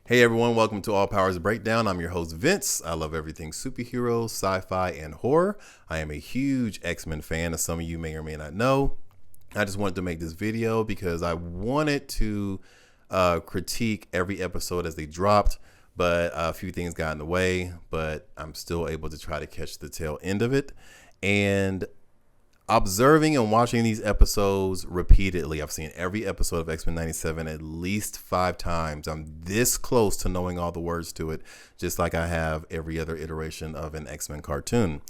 Hey everyone, welcome to All Powers Breakdown. I'm your host Vince. I love everything superheroes, sci-fi, and horror. I am a huge X-Men fan, as some of you may or may not know. I just wanted to make this video because I wanted to critique every episode as they dropped, but a few things got in the way, but I'm still able to try to catch the tail end of it. And observing and watching these episodes repeatedly, I've seen every episode of X-Men 97 at least 5 times. I'm this close to knowing all the words to it, just like I have every other iteration of an X-Men cartoon.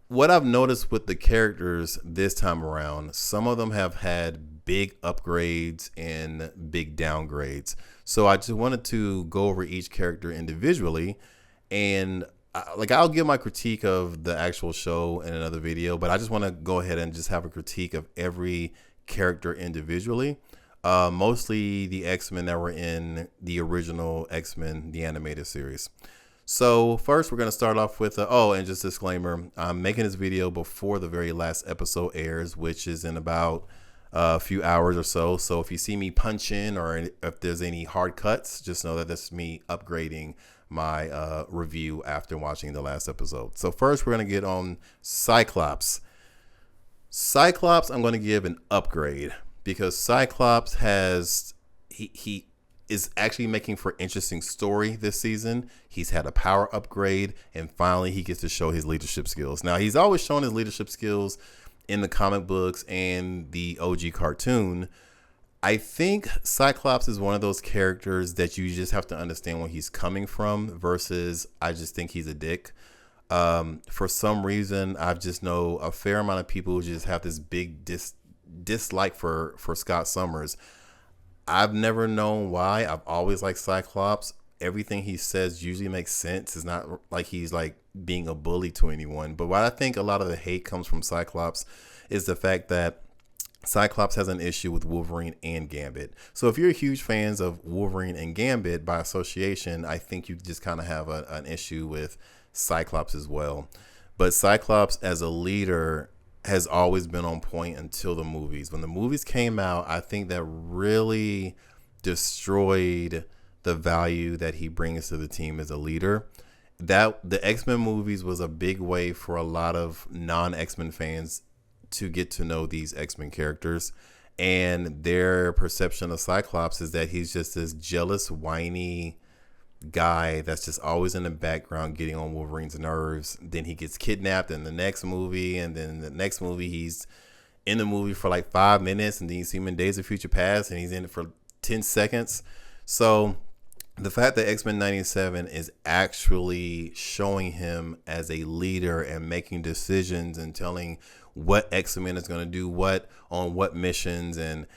What I've noticed with the characters this time around, some of them have had big upgrades and big downgrades. So I just wanted to go over each character individually, and I'll give my critique of the actual show in another video, but I just want to go ahead and just have a critique of every character individually. Mostly the X-Men that were in the original X-Men, the animated series. So first we're going to start off with, and just disclaimer, I'm making this video before the very last episode airs, which is in about a few hours or so. So if you see me punch in or if there's any hard cuts, just know that this is me upgrading my review after watching the last episode. So first we're going to get on Cyclops. Cyclops, I'm going to give an upgrade because Cyclops has, he is actually making for interesting story this season. He's had a power upgrade, and finally he gets to show his leadership skills. Now, he's always shown his leadership skills in the comic books and the OG cartoon. I think Cyclops is one of those characters that you just have to understand where he's coming from versus I just think he's a dick. For some reason, I just know a fair amount of people who just have this big dislike for Scott Summers. I've never known why. I've always liked Cyclops. Everything he says usually makes sense. It's not like he's like being a bully to anyone. But what I think a lot of the hate comes from Cyclops is the fact that Cyclops has an issue with Wolverine and Gambit. So if you're huge fans of Wolverine and Gambit by association, I think you just kind of have an issue with Cyclops as well. But Cyclops as a leader has always been on point until the movies. When the movies came out, I think that really destroyed the value that he brings to the team as a leader. That the X-Men movies was a big way for a lot of non-X-Men fans to get to know these X-Men characters, and their perception of Cyclops is that he's just this jealous, whiny guy that's just always in the background getting on Wolverine's nerves. Then he gets kidnapped in the next movie, and then in the next movie he's in the movie for like 5 minutes, and then you see him in Days of Future Past and he's in it for 10 seconds. So the fact that X-Men 97 is actually showing him as a leader and making decisions and telling what X-Men is going to do what on what missions, and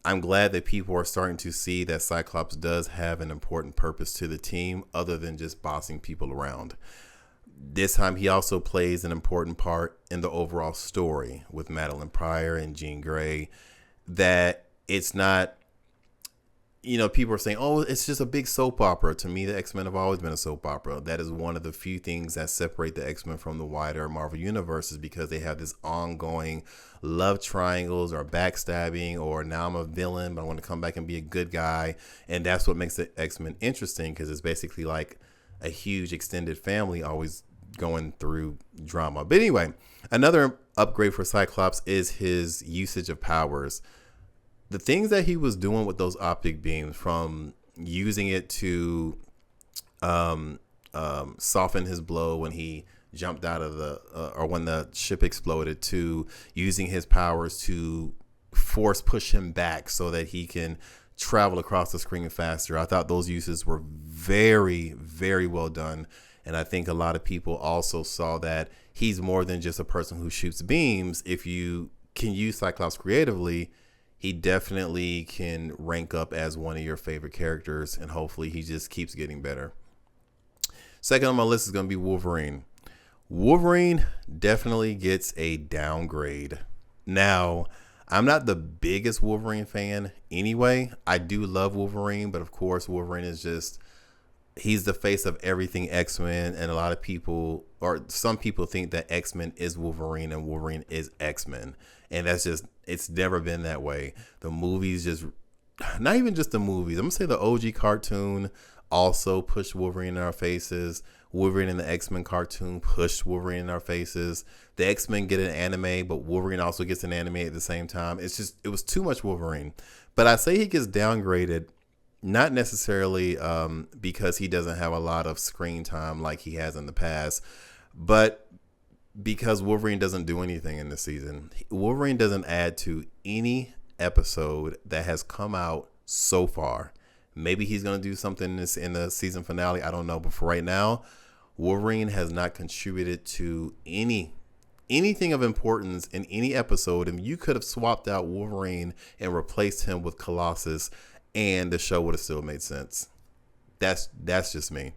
I'm glad that people are starting to see that Cyclops does have an important purpose to the team other than just bossing people around. This time he also plays an important part in the overall story with Madeline Pryor and Jean Grey, that it's not, people are saying, oh, it's just a big soap opera. To me, the X-Men have always been a soap opera. That is one of the few things that separate the X-Men from the wider Marvel universe, is because they have this ongoing love triangles or backstabbing, or now I'm a villain, but I want to come back and be a good guy. And that's what makes the X-Men interesting, because it's basically like a huge extended family always going through drama. But anyway, another upgrade for Cyclops is his usage of powers. The things that he was doing with those optic beams, from using it to soften his blow when he jumped out of or when the ship exploded, to using his powers to force push him back so that he can travel across the screen faster. I thought those uses were very, very well done. And I think a lot of people also saw that he's more than just a person who shoots beams. If you can use Cyclops creatively, he definitely can rank up as one of your favorite characters, and hopefully he just keeps getting better. Second on my list is going to be Wolverine. Wolverine definitely gets a downgrade. Now, I'm not the biggest Wolverine fan anyway. I do love Wolverine, but of course Wolverine is just, he's the face of everything X-Men, and a lot of people, or some people, think that X-Men is Wolverine and Wolverine is X-Men. And that's just, it's never been that way. The movies just not even just the movies. I'm gonna say the OG cartoon also pushed Wolverine in our faces. Wolverine in the X-Men cartoon pushed Wolverine in our faces. The X-Men get an anime, but Wolverine also gets an anime at the same time. It was too much Wolverine. But I say he gets downgraded, not necessarily because he doesn't have a lot of screen time like he has in the past, but because Wolverine doesn't do anything in this season. Wolverine doesn't add to any episode that has come out so far. Maybe he's going to do something in the season finale. I don't know. But for right now, Wolverine has not contributed to anything of importance in any episode. And you could have swapped out Wolverine and replaced him with Colossus, and the show would have still made sense. That's just me.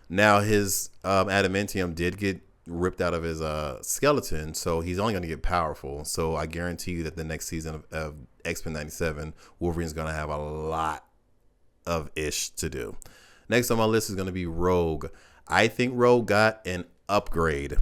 Now, his adamantium did get ripped out of his skeleton, so he's only going to get powerful. So I guarantee you that the next season of X-Men 97, Wolverine's going to have a lot of ish to do. Next on my list is going to be Rogue. I think Rogue got an upgrade.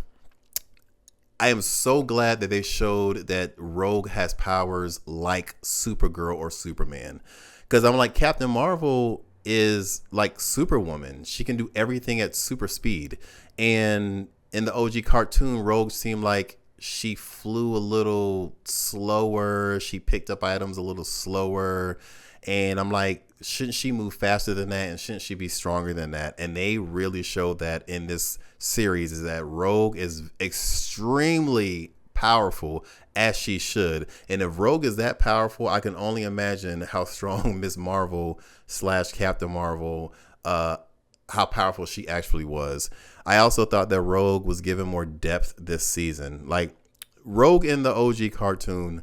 I am so glad that they showed that Rogue has powers like Supergirl or Superman, because I'm like, Captain Marvel is like Superwoman. She can do everything at super speed. And in the OG cartoon, Rogue seemed like she flew a little slower. She picked up items a little slower. And I'm like, shouldn't she move faster than that? And shouldn't she be stronger than that? And they really showed that in this series, is that Rogue is extremely powerful, as she should. And if Rogue is that powerful, I can only imagine how strong Miss Marvel / Captain Marvel, how powerful she actually was. I also thought that Rogue was given more depth this season. Like, Rogue in the OG cartoon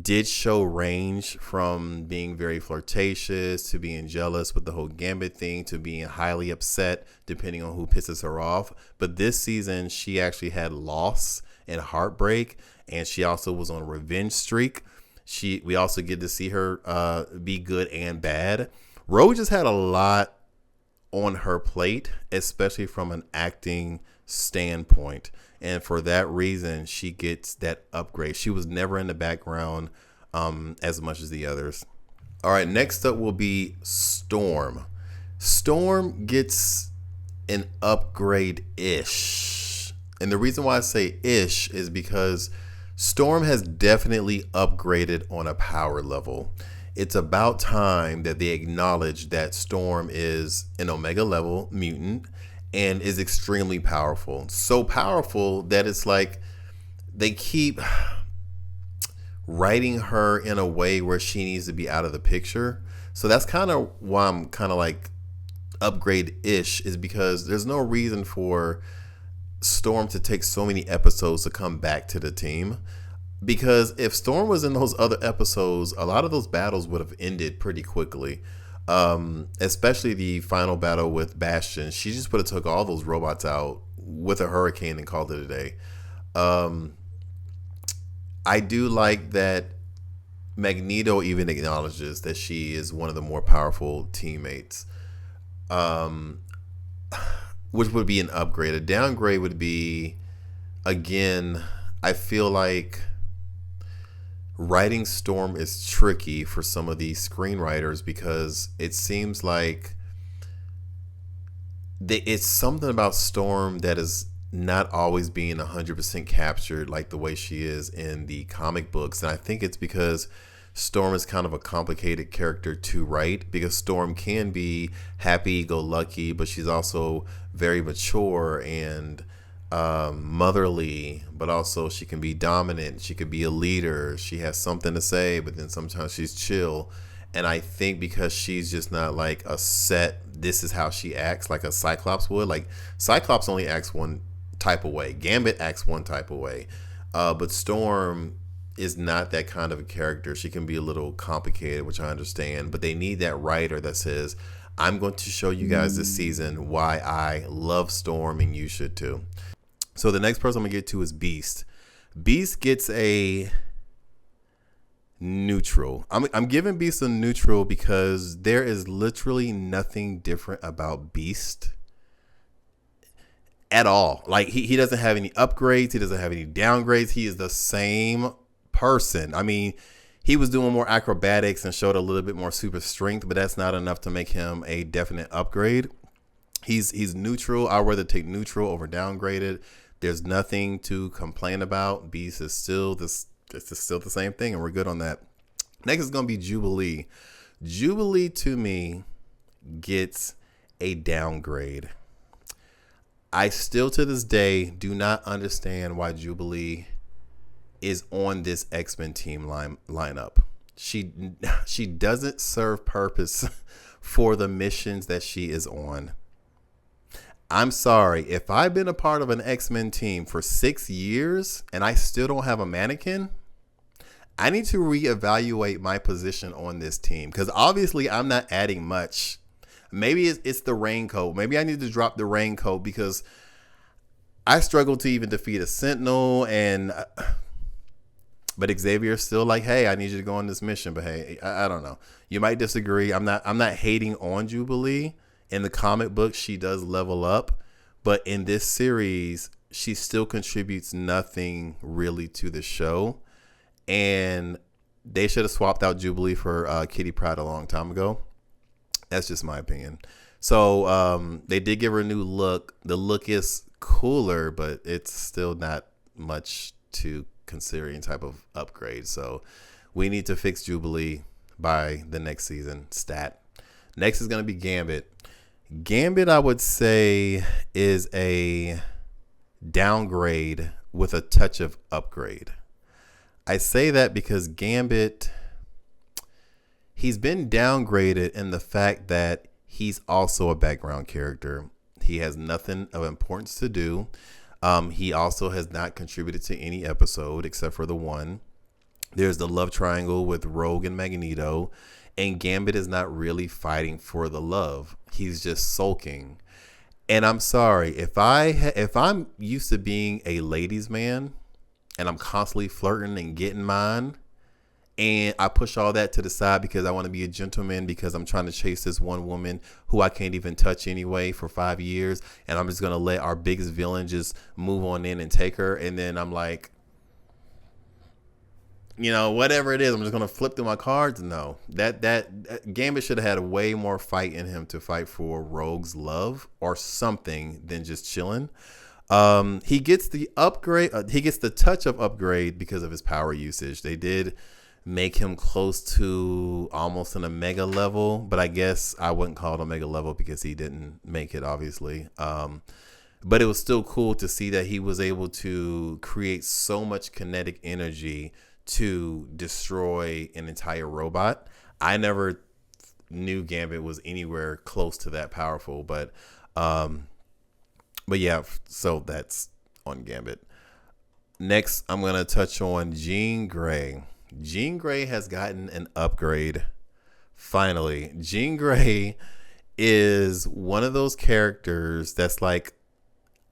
did show range, from being very flirtatious to being jealous with the whole Gambit thing to being highly upset depending on who pisses her off. But this season, she actually had loss and heartbreak, and she also was on a revenge streak. We also get to see her be good and bad. Rogue just had a lot on her plate, especially from an acting standpoint. And for that reason, she gets that upgrade. She was never in the background as much as the others. All right, next up will be Storm. Storm gets an upgrade-ish. And the reason why I say ish is because Storm has definitely upgraded on a power level. It's about time that they acknowledge that Storm is an Omega level mutant and is extremely powerful. So powerful that it's like they keep writing her in a way where she needs to be out of the picture. So that's kind of why I'm kind of like upgrade-ish, is because there's no reason for Storm to take so many episodes to come back to the team. Because if Storm was in those other episodes, a lot of those battles would have ended pretty quickly. Especially the final battle with Bastion. She just would have took all those robots out with a hurricane and called it a day. I do like that Magneto even acknowledges that she is one of the more powerful teammates, which would be an upgrade. A downgrade would be, again, I feel like writing Storm is tricky for some of these screenwriters, because it seems like it's something about Storm that is not always being 100% captured like the way she is in the comic books. And I think it's because Storm is kind of a complicated character to write, because Storm can be happy-go-lucky, but she's also very mature and motherly, but also she can be dominant. She could be a leader. She has something to say, but then sometimes she's chill. And I think because she's just not like a set, this is how she acts like a Cyclops would. Like, Cyclops only acts one type of way. Gambit acts one type of way. But Storm is not that kind of a character. She can be a little complicated, which I understand, but they need that writer that says, I'm going to show you guys this season why I love Storm and you should too. So the next person I'm going to get to is Beast. Beast gets a neutral. I'm giving Beast a neutral because there is literally nothing different about Beast at all. Like, he doesn't have any upgrades. He doesn't have any downgrades. He is the same person. I mean, he was doing more acrobatics and showed a little bit more super strength, but that's not enough to make him a definite upgrade. He's neutral. I'd rather take neutral over downgraded. There's nothing to complain about. Beast is still this. It's still the same thing, and we're good on that. Next is gonna be Jubilee. Jubilee to me gets a downgrade. I still to this day do not understand why Jubilee is on this X-Men team lineup. She doesn't serve purpose for the missions that she is on. I'm sorry, if I've been a part of an X-Men team for 6 years and I still don't have a mannequin, I need to reevaluate my position on this team, because obviously I'm not adding much. Maybe it's the raincoat. Maybe I need to drop the raincoat because I struggle to even defeat a Sentinel, but Xavier's still like, hey, I need you to go on this mission. But hey, I don't know. You might disagree. I'm not hating on Jubilee. In the comic book, she does level up, but in this series, she still contributes nothing really to the show. And they should have swapped out Jubilee for Kitty Pryde a long time ago. That's just my opinion. So they did give her a new look. The look is cooler, but it's still not much to consider any type of upgrade. So we need to fix Jubilee by the next season. Stat. Next is going to be Gambit. Gambit, I would say, is a downgrade with a touch of upgrade. I say that because Gambit, he's been downgraded in the fact that he's also a background character. He has nothing of importance to do. He also has not contributed to any episode except for the one. There's the love triangle with Rogue and Magneto, and Gambit is not really fighting for the love. He's just sulking. And I'm sorry, if I'm used to being a ladies' man and I'm constantly flirting and getting mine, and I push all that to the side because I want to be a gentleman, because I'm trying to chase this one woman who I can't even touch anyway for 5 years, and I'm just going to let our biggest villain just move on in and take her, and then I'm like, whatever it is, I'm just going to flip through my cards. No, that Gambit should have had a way more fight in him to fight for Rogue's love or something than just chilling. He gets the upgrade. He gets the touch of upgrade because of his power usage. They did make him close to almost an Omega level, but I guess I wouldn't call it Omega level because he didn't make it, obviously. But it was still cool to see that he was able to create so much kinetic energy to destroy an entire robot. I never knew Gambit was anywhere close to that powerful, but yeah, so that's on Gambit. Next, I'm going to touch on Jean Grey. Jean Grey has gotten an upgrade. Finally, Jean Grey is one of those characters that's like,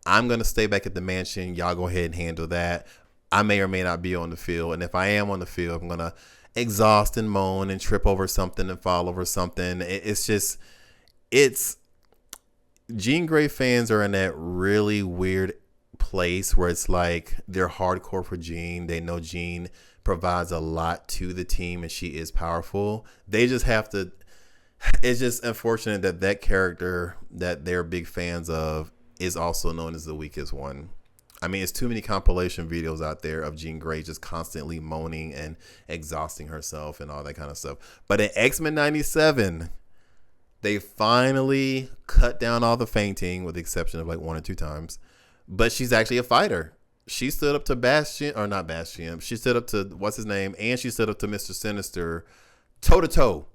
I'm going to stay back at the mansion. Y'all go ahead and handle that. I may or may not be on the field. And if I am on the field, I'm going to exhaust and moan and trip over something and fall over something. It's Jean Grey fans are in that really weird place where it's like they're hardcore for Jean. They know Jean provides a lot to the team and she is powerful. They just have to. It's just unfortunate that character that they're big fans of is also known as the weakest one. I mean, it's too many compilation videos out there of Jean Grey just constantly moaning and exhausting herself and all that kind of stuff. But in X-Men 97, they finally cut down all the fainting, with the exception of like 1 or 2 times. But she's actually a fighter. She stood up to Bastion, or not Bastion. She stood up to, what's his name? And she stood up to Mr. Sinister toe to toe.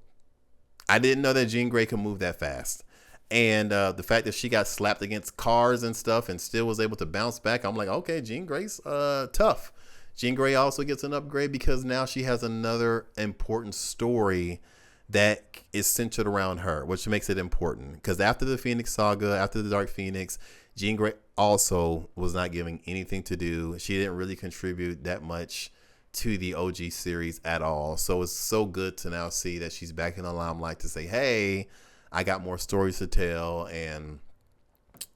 I didn't know that Jean Grey could move that fast. And the fact that she got slapped against cars and stuff and still was able to bounce back, I'm like, okay, Jean Grey's tough. Jean Grey also gets an upgrade because now she has another important story that is centered around her, which makes it important. Because after the Phoenix Saga, after the Dark Phoenix, Jean Grey also was not giving anything to do. She didn't really contribute that much to the OG series at all. So it's so good to now see that she's back in the limelight to say, hey, I got more stories to tell, and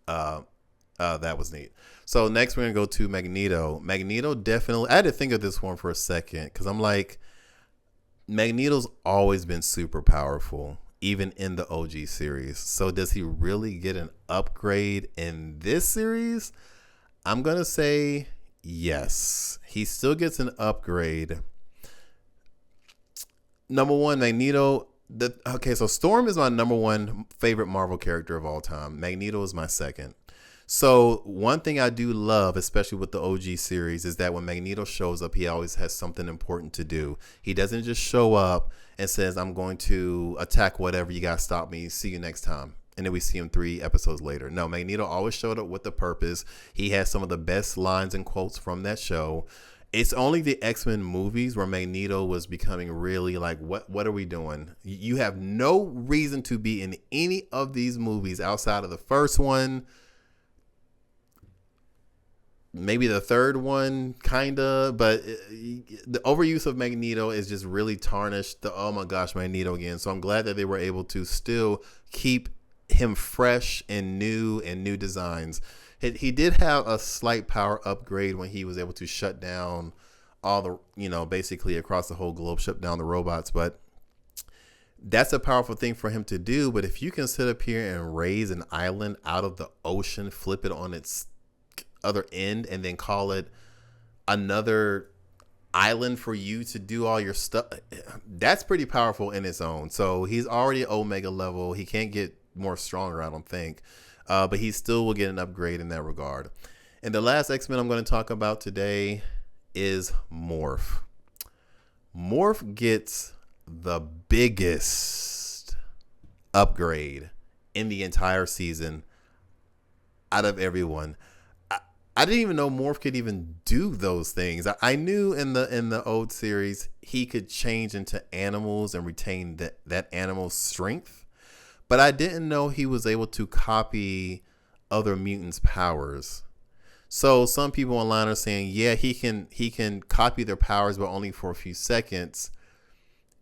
that was neat. So next we're going to go to Magneto. Magneto definitely, I had to think of this one for a second because I'm like, Magneto's always been super powerful, even in the OG series. So does he really get an upgrade in this series? I'm going to say yes. He still gets an upgrade. Number one, Magneto. So Storm is my number one favorite Marvel character of all time. Magneto is my second. So one thing I do love, especially with the OG series, is that when Magneto shows up, he always has something important to do. He doesn't just show up and says, I'm going to attack whatever, you got to stop me, see you next time. And then we see him 3 episodes later. No, Magneto always showed up with a purpose. He has some of the best lines and quotes from that show. It's only the X-Men movies where Magneto was becoming really like, what are we doing? You have no reason to be in any of these movies outside of the first one. Maybe the third one, kind of, but the overuse of Magneto is just really tarnished the, oh my gosh, Magneto again. So I'm glad that they were able to still keep him fresh and new designs. He did have a slight power upgrade when he was able to shut down all the, basically across the whole globe, shut down the robots. But that's a powerful thing for him to do. But if you can sit up here and raise an island out of the ocean, flip it on its other end, and then call it another island for you to do all your stuff, that's pretty powerful in its own. So he's already at Omega level. He can't get more stronger, I don't think. But he still will get an upgrade in that regard. And the last X-Men I'm going to talk about today is Morph. Morph gets the biggest upgrade in the entire season out of everyone. I didn't even know Morph could even do those things. I knew in the old series he could change into animals and retain that animal's strength. But I didn't know he was able to copy other mutants' powers. So some people online are saying, yeah, he can copy their powers, but only for a few seconds.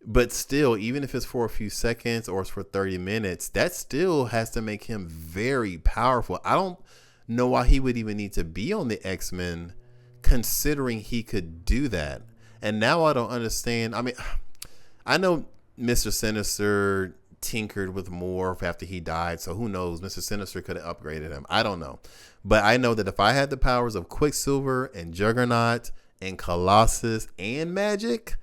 But still, even if it's for a few seconds or it's for 30 minutes, that still has to make him very powerful. I don't know why he would even need to be on the X-Men, considering he could do that. And now I don't understand. I mean, I know Mr. Sinister tinkered with Morph after he died, so who knows? Mr. Sinister could have upgraded him. I don't know. But I know that if I had the powers of Quicksilver and Juggernaut and Colossus and Magic,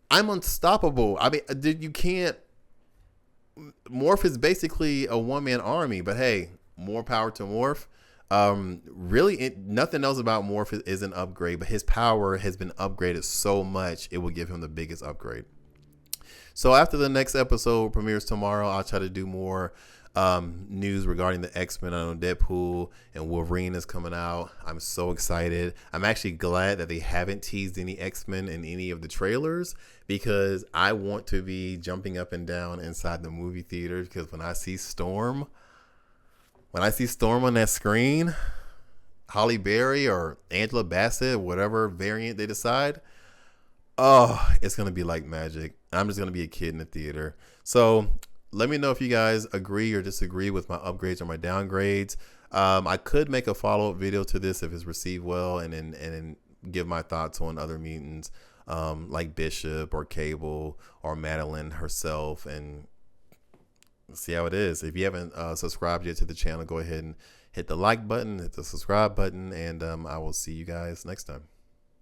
I'm unstoppable. I mean, you can't. Morph is basically a one-man army, but hey, more power to Morph. Really, nothing else about Morph is an upgrade, but his power has been upgraded so much, it will give him the biggest upgrade. So after the next episode premieres tomorrow, I'll try to do more news regarding the X-Men. I know Deadpool and Wolverine is coming out. I'm so excited. I'm actually glad that they haven't teased any X-Men in any of the trailers, because I want to be jumping up and down inside the movie theater, because when I see Storm on that screen, Halle Berry or Angela Bassett, whatever variant they decide, oh, it's going to be like magic. I'm just going to be a kid in the theater. So let me know if you guys agree or disagree with my upgrades or my downgrades. I could make a follow-up video to this if it's received well, and then give my thoughts on other mutants like Bishop or Cable or Madeline herself, and see how it is. If you haven't subscribed yet to the channel, go ahead and hit the like button, hit the subscribe button, and I will see you guys next time.